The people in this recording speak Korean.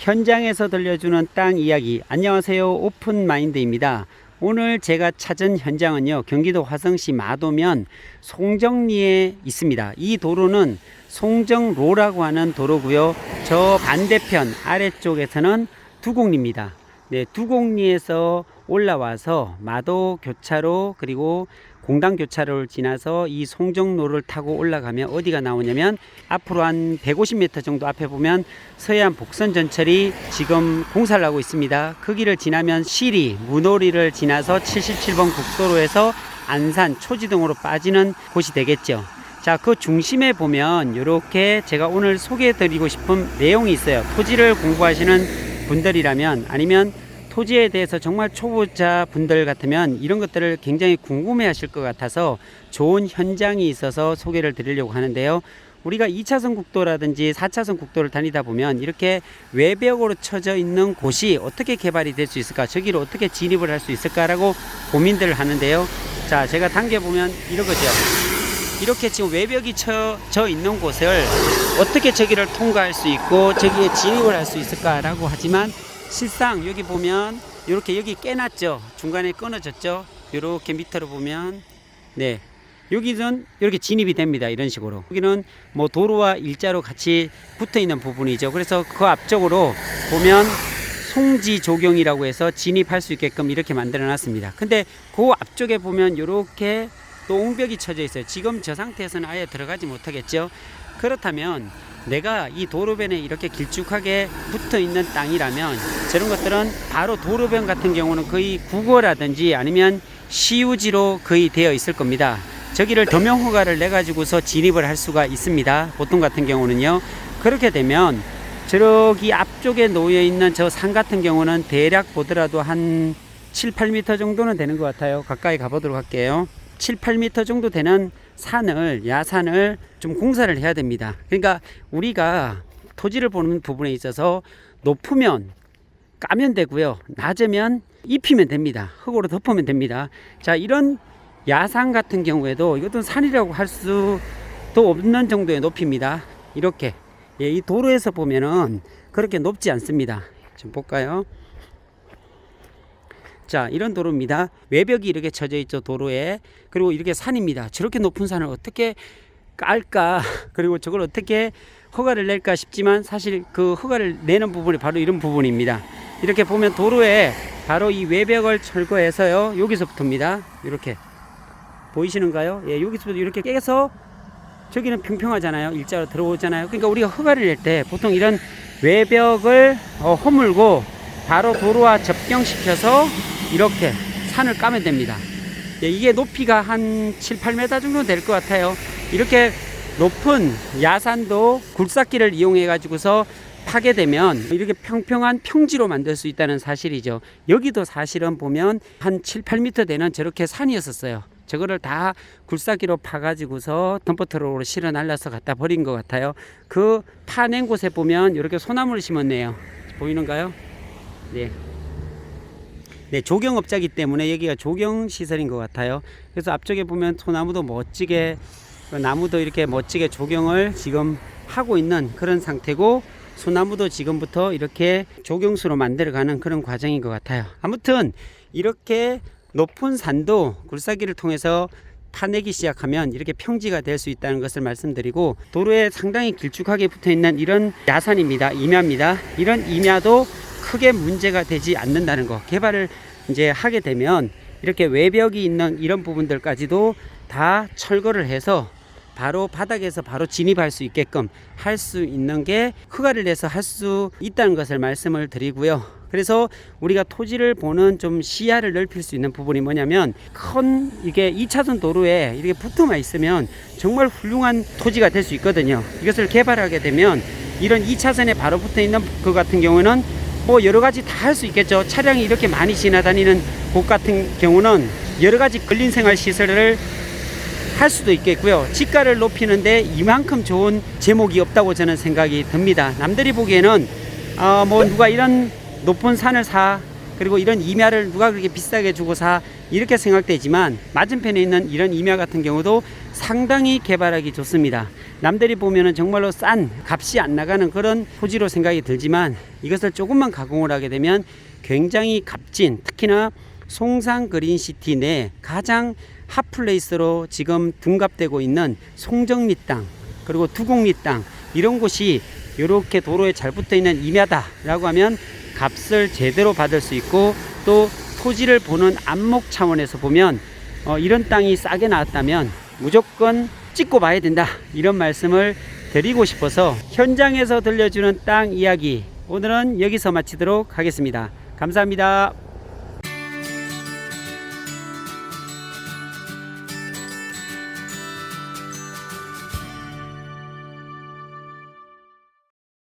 현장에서 들려주는 땅 이야기. 안녕하세요, 오픈마인드입니다. 오늘 제가 찾은 현장은요, 경기도 화성시 마도면 송정리에 있습니다. 이 도로는 송정로라고 하는 도로고요, 저 반대편 아래쪽에서는 두곡리입니다. 네, 두곡리에서 올라와서 마도 교차로 그리고 공당 교차로를 지나서 이 송정로를 타고 올라가면 어디가 나오냐면, 앞으로 한 150m 정도 앞에 보면 서해안 복선전철이 지금 공사를 하고 있습니다. 그 길을 지나면 시리, 문호리를 지나서 77번 국도로에서 안산, 초지등으로 빠지는 곳이 되겠죠. 자, 그 중심에 보면 이렇게 제가 오늘 소개해 드리고 싶은 내용이 있어요. 토지를 공부하시는 분들이라면, 아니면 토지에 대해서 정말 초보자 분들 같으면 이런 것들을 굉장히 궁금해 하실 것 같아서 좋은 현장이 있어서 소개를 드리려고 하는데요. 우리가 2차선 국도라든지 4차선 국도를 다니다 보면 이렇게 외벽으로 쳐져 있는 곳이 어떻게 개발이 될 수 있을까, 저기로 어떻게 진입을 할 수 있을까라고 고민들을 하는데요. 자, 제가 당겨보면 이러거죠. 이렇게 지금 외벽이 쳐져 있는 곳을 어떻게 저기를 통과할 수 있고 저기에 진입을 할 수 있을까라고 하지만, 실상 여기 보면 이렇게 여기 깨놨죠. 중간에 끊어졌죠. 이렇게 밑으로 보면, 네, 여기는 이렇게 진입이 됩니다. 이런 식으로. 여기는 뭐 도로와 일자로 같이 붙어 있는 부분이죠. 그래서 그 앞쪽으로 보면 송지 조경이라고 해서 진입할 수 있게끔 이렇게 만들어 놨습니다. 근데 그 앞쪽에 보면 이렇게 또 옹벽이 쳐져 있어요. 지금 저 상태에서는 아예 들어가지 못하겠죠. 그렇다면 내가 이 도로변에 이렇게 길쭉하게 붙어 있는 땅이라면, 저런 것들은 바로 도로변 같은 경우는 거의 국어라든지 아니면 시유지로 거의 되어 있을 겁니다. 저기를 도명 허가를 내 가지고서 진입을 할 수가 있습니다. 보통 같은 경우는요. 그렇게 되면 저기 앞쪽에 놓여 있는 저 산 같은 경우는 대략 보더라도 한 7, 8m 정도는 되는 것 같아요. 가까이 가보도록 할게요. 7, 8m 정도 되는 산을, 야산을 좀 공사를 해야 됩니다. 그러니까 우리가 토지를 보는 부분에 있어서 높으면 까면 되고요, 낮으면 입히면 됩니다. 흙으로 덮으면 됩니다. 자, 이런 야산 같은 경우에도 이것도 산이라고 할 수도 없는 정도의 높이입니다. 이렇게, 예, 이 도로에서 보면은 그렇게 높지 않습니다. 좀 볼까요? 자, 이런 도로입니다. 외벽이 이렇게 쳐져 있죠, 도로에. 그리고 이렇게 산입니다. 저렇게 높은 산을 어떻게 깔까, 그리고 저걸 어떻게 허가를 낼까 싶지만, 사실 그 허가를 내는 부분이 바로 이런 부분입니다. 이렇게 보면 도로에 바로 이 외벽을 철거해서요, 여기서부터입니다. 이렇게 보이시는가요? 예, 여기서부터 이렇게 깨서 저기는 평평하잖아요. 일자로 들어오잖아요. 그러니까 우리가 허가를 낼 때 보통 이런 외벽을 허물고 바로 도로와 접경시켜서 이렇게 산을 까면 됩니다. 예, 이게 높이가 한 7, 8m 정도 될 것 같아요. 이렇게 높은 야산도 굴삭기를 이용해 가지고서 파게 되면 이렇게 평평한 평지로 만들 수 있다는 사실이죠. 여기도 사실은 보면 한 7, 8m 되는 저렇게 산이었었어요. 저거를 다 굴삭기로 파가지고서 덤퍼트럭으로 실어 날라서 갖다 버린 것 같아요. 그 파낸 곳에 보면 이렇게 소나무를 심었네요. 보이는가요? 네. 네, 조경업자이기 때문에 여기가 조경시설인 것 같아요. 그래서 앞쪽에 보면 소나무도 멋지게, 나무도 이렇게 멋지게 조경을 지금 하고 있는 그런 상태고, 소나무도 지금부터 이렇게 조경수로 만들어가는 그런 과정인 것 같아요. 아무튼 이렇게 높은 산도 굴삭기를 통해서 파내기 시작하면 이렇게 평지가 될 수 있다는 것을 말씀드리고, 도로에 상당히 길쭉하게 붙어있는 이런 야산입니다. 임야입니다. 이런 임야도 크게 문제가 되지 않는다는 거. 개발을 이제 하게 되면 이렇게 외벽이 있는 이런 부분들까지도 다 철거를 해서 바로 바닥에서 바로 진입할 수 있게끔 할 수 있는 게 허가를 내서 할 수 있다는 것을 말씀을 드리고요. 그래서 우리가 토지를 보는 좀 시야를 넓힐 수 있는 부분이 뭐냐면, 큰 이게 2차선 도로에 이렇게 붙어만 있으면 정말 훌륭한 토지가 될 수 있거든요. 이것을 개발하게 되면 이런 2차선에 바로 붙어 있는 그 같은 경우는 뭐 여러 가지 다 할 수 있겠죠. 차량이 이렇게 많이 지나다니는 곳 같은 경우는 여러 가지 근린생활 시설을 할 수도 있겠고요. 지가를 높이는데 이만큼 좋은 제목이 없다고 저는 생각이 듭니다. 남들이 보기에는 뭐 누가 이런 높은 산을 사, 그리고 이런 임야를 누가 그렇게 비싸게 주고 사, 이렇게 생각되지만, 맞은편에 있는 이런 임야 같은 경우도 상당히 개발하기 좋습니다. 남들이 보면은 정말로 싼 값이 안 나가는 그런 토지로 생각이 들지만 이것을 조금만 가공을 하게 되면 굉장히 값진, 특히나 송산 그린시티 내 가장 핫플레이스로 지금 둔갑되고 있는 송정리 땅, 그리고 두곡리 땅, 이런 곳이 이렇게 도로에 잘 붙어 있는 임야다라고 하면 값을 제대로 받을 수 있고, 또 토지를 보는 안목 차원에서 보면 이런 땅이 싸게 나왔다면 무조건 찍고 봐야 된다, 이런 말씀을 드리고 싶어서 현장에서 들려주는 땅 이야기 오늘은 여기서 마치도록 하겠습니다. 감사합니다.